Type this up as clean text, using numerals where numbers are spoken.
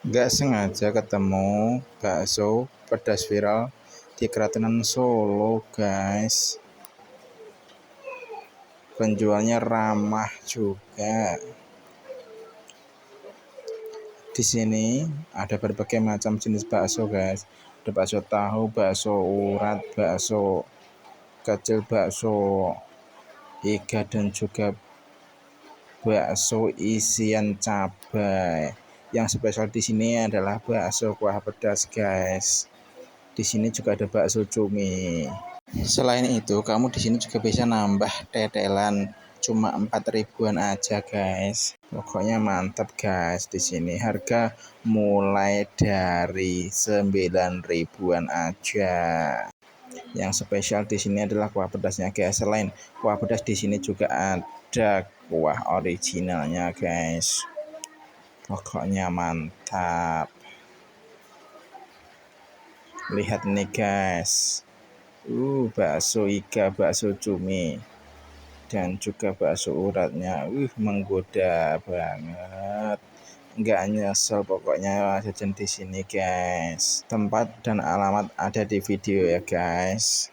Nggak sengaja ketemu bakso pedas viral di Keraton Solo, guys. Penjualnya ramah juga. Di sini ada berbagai macam jenis bakso, guys. Ada bakso tahu, bakso urat, bakso kecil, bakso iga, dan juga bakso isian cabai. Yang spesial di sini adalah bakso kuah pedas, guys. Di sini juga ada bakso cumi. Selain itu, kamu di sini juga bisa nambah tetelan, cuma 4.000-an aja, guys. Pokoknya mantap, guys. Di sini harga mulai dari 9.000-an aja. Yang spesial di sini adalah kuah pedasnya, guys. Selain kuah pedas, di sini juga ada kuah originalnya, guys. Pokoknya mantap. Lihat nih, guys. Bakso iga, bakso cumi, dan juga bakso uratnya. Menggoda banget. Nggak nyesel pokoknya jajan di sini, guys. Tempat dan alamat ada di video ya, guys.